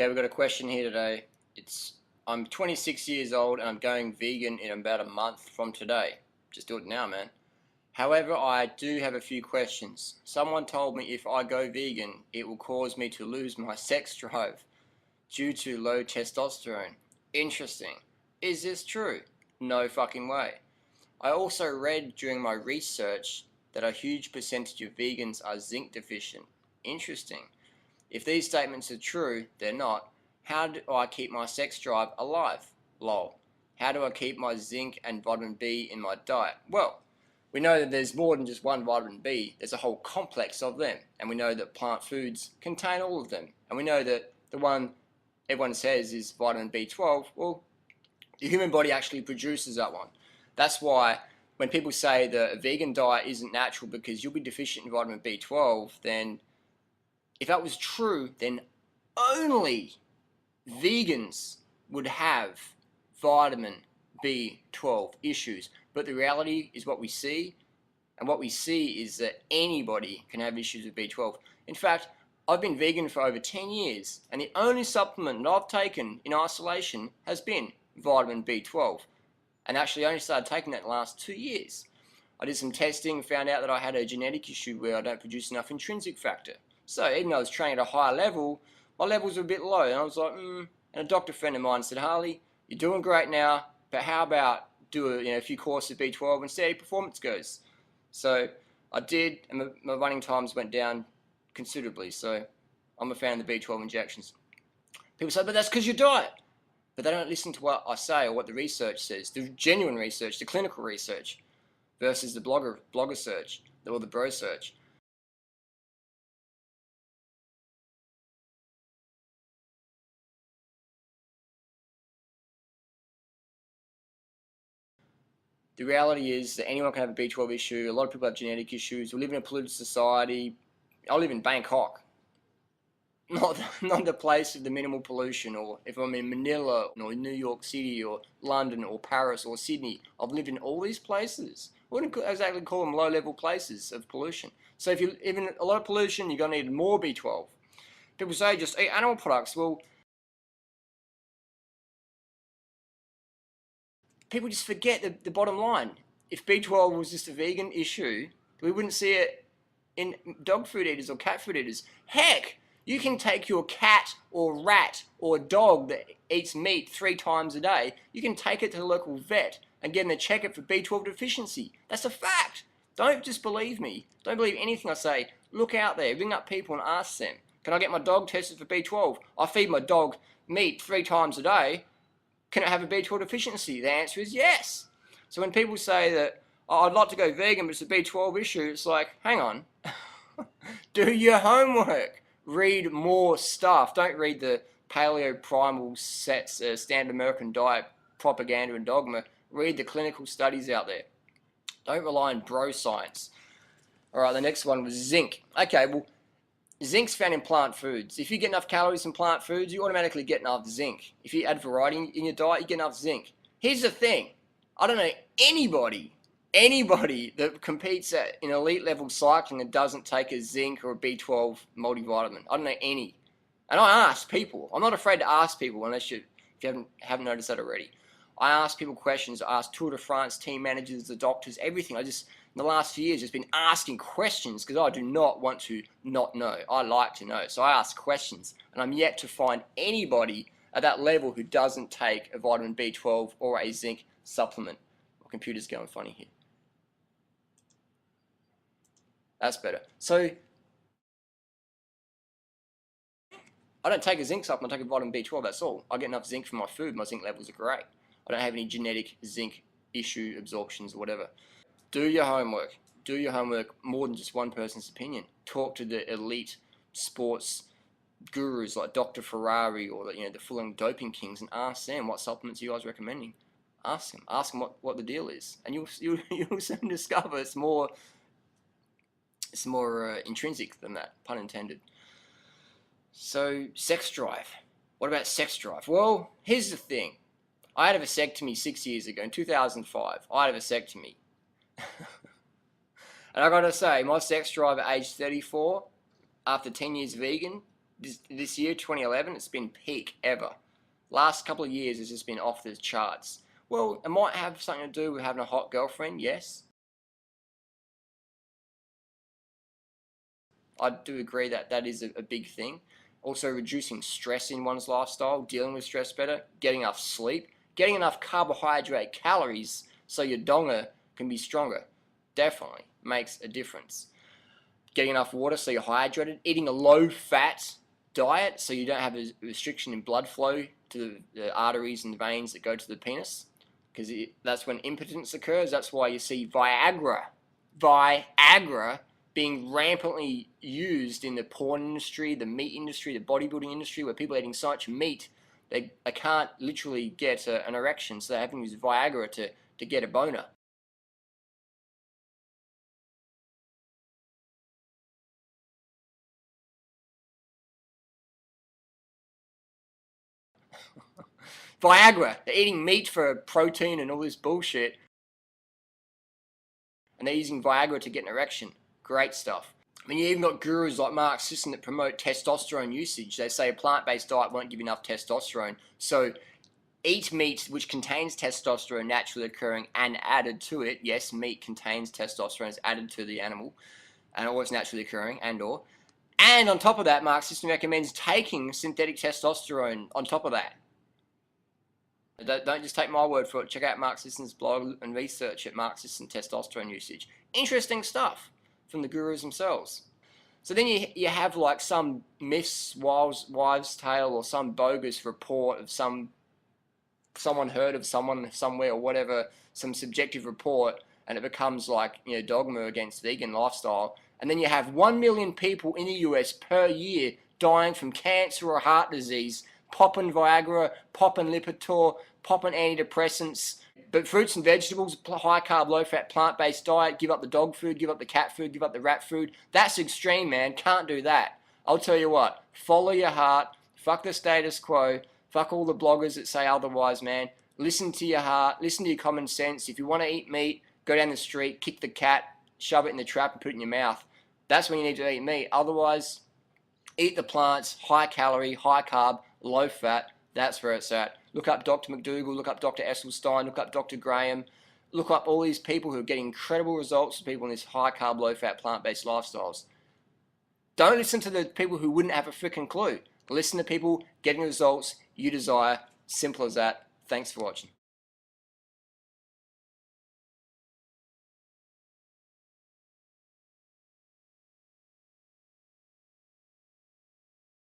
Okay, we've got a question here today. I'm 26 years old and I'm going vegan in about a month from today. Just do it now, man. However, I do have a few questions. Someone told me if I go vegan, it will cause me to lose my sex drive due to low testosterone. Interesting. Is this true? No fucking way. I also read during my research that a huge percentage of vegans are zinc deficient. Interesting. If these statements are true, they're not. How do I keep my sex drive alive? Lol. How do I keep my zinc and vitamin B in my diet? Well, we know that there's more than just one vitamin B. There's a whole complex of them. And we know that plant foods contain all of them. And we know that the one everyone says is vitamin B12, well, the human body actually produces that one. That's why when people say that a vegan diet isn't natural because you'll be deficient in vitamin B12, then if that was true, then only vegans would have vitamin B12 issues. But the reality is what we see, and what we see is that anybody can have issues with B12. In fact, I've been vegan for over 10 years, and the only supplement that I've taken in isolation has been vitamin B12. And actually I only started taking that in the last 2 years. I did some testing, found out that I had a genetic issue where I don't produce enough intrinsic factor. So even though I was training at a higher level, my levels were a bit low. And I was like, And a doctor friend of mine said, Harley, you're doing great now, but how about do a few courses of B12 and see how your performance goes? So I did, and my running times went down considerably. So I'm a fan of the B12 injections. People say, but that's because you diet. But they don't listen to what I say or what the research says, the genuine research, the clinical research, versus the blogger search or the bro search. The reality is that anyone can have a B12 issue. A lot of people have genetic issues. We live in a polluted society. I live in Bangkok, not the place of the minimal pollution. Or if I'm in Manila or New York City or London or Paris or Sydney, I've lived in all these places. I wouldn't exactly call them low-level places of pollution. So if you live in a lot of pollution, you're going to need more B12. People say just eat animal products. Well, people just forget the bottom line. If B12 was just a vegan issue, we wouldn't see it in dog food eaters or cat food eaters. Heck, you can take your cat or rat or dog that eats meat 3 times a day, you can take it to the local vet and get them to check it for B12 deficiency. That's a fact. Don't just believe me. Don't believe anything I say. Look out there, ring up people and ask them, can I get my dog tested for B12? I feed my dog meat 3 times a day. Can it have a B12 deficiency? The answer is yes. So when people say that, oh, I'd like to go vegan, but it's a B12 issue, it's like, hang on. Do your homework. Read more stuff. Don't read the paleo primal sets, standard American diet propaganda and dogma. Read the clinical studies out there. Don't rely on bro science. Alright, the next one was zinc. Okay, well, zinc's found in plant foods. If you get enough calories from plant foods, you automatically get enough zinc. If you add variety in your diet, you get enough zinc. Here's the thing. I don't know anybody that competes in elite level cycling and doesn't take a zinc or a B12 multivitamin. I don't know any. And I ask people. I'm not afraid to ask people unless if you haven't noticed that already. I ask people questions. I ask Tour de France team managers, the doctors, everything. In the last few years, just been asking questions because I do not want to not know. I like to know. So I ask questions, and I'm yet to find anybody at that level who doesn't take a vitamin B12 or a zinc supplement. My computer's going funny here. That's better. So I don't take a zinc supplement, I take a vitamin B12, that's all. I get enough zinc from my food, my zinc levels are great. I don't have any genetic zinc issue, absorptions, or whatever. Do your homework. Do your homework more than just one person's opinion. Talk to the elite sports gurus like Dr. Ferrari or the full-on doping kings and ask them what supplements you guys are recommending. Ask them what the deal is, and you'll soon discover it's more intrinsic than that, pun intended. So sex drive. What about sex drive? Well, here's the thing. I had a vasectomy 6 years ago in 2005. I had a vasectomy. And I gotta say, my sex drive at age 34, after 10 years vegan, this year, 2011, it's been peak ever. Last couple of years, it's just been off the charts. Well, it might have something to do with having a hot girlfriend, yes. I do agree that that is a big thing. Also, reducing stress in one's lifestyle, dealing with stress better, getting enough sleep, getting enough carbohydrate calories so your donga can be stronger. Definitely makes a difference. Getting enough water so you're hydrated, eating a low-fat diet so you don't have a restriction in blood flow to the arteries and veins that go to the penis, because that's when impotence occurs. That's why you see Viagra being rampantly used in the porn industry, the meat industry, the bodybuilding industry, where people are eating so much meat they can't literally get an erection, so they're having to use Viagra to get a boner. Viagra, they're eating meat for protein and all this bullshit, and they're using Viagra to get an erection. Great stuff. I mean, you even got gurus like Mark Sisson that promote testosterone usage. They say a plant-based diet won't give you enough testosterone, so eat meat which contains testosterone naturally occurring and added to it. Yes, meat contains testosterone, it's added to the animal, and always naturally occurring, and on top of that, Mark Sisson recommends taking synthetic testosterone on top of that. Don't just take my word for it. Check out Mark Sisson's blog and research at Mark Sisson testosterone usage. Interesting stuff from the gurus themselves. So then you have like some myths, wives' tale, or some bogus report of someone heard of someone somewhere or whatever, some subjective report, and it becomes like, you know, dogma against vegan lifestyle. And then you have 1 million people in the US per year dying from cancer or heart disease, popping Viagra, popping Lipitor, popping antidepressants. But fruits and vegetables, high carb, low fat, plant-based diet, give up the dog food, give up the cat food, give up the rat food. That's extreme, man. Can't do that. I'll tell you what, follow your heart, fuck the status quo, fuck all the bloggers that say otherwise, man. Listen to your heart, listen to your common sense. If you want to eat meat, go down the street, kick the cat, shove it in the trap and put it in your mouth. That's when you need to eat meat. Otherwise, eat the plants, high calorie, high carb, low fat. That's where it's at. Look up Dr. McDougall, look up Dr. Esselstyn, look up Dr. Graham. Look up all these people who are getting incredible results for people in this high carb, low fat, plant-based lifestyles. Don't listen to the people who wouldn't have a freaking clue. Listen to people getting results you desire. Simple as that. Thanks for watching.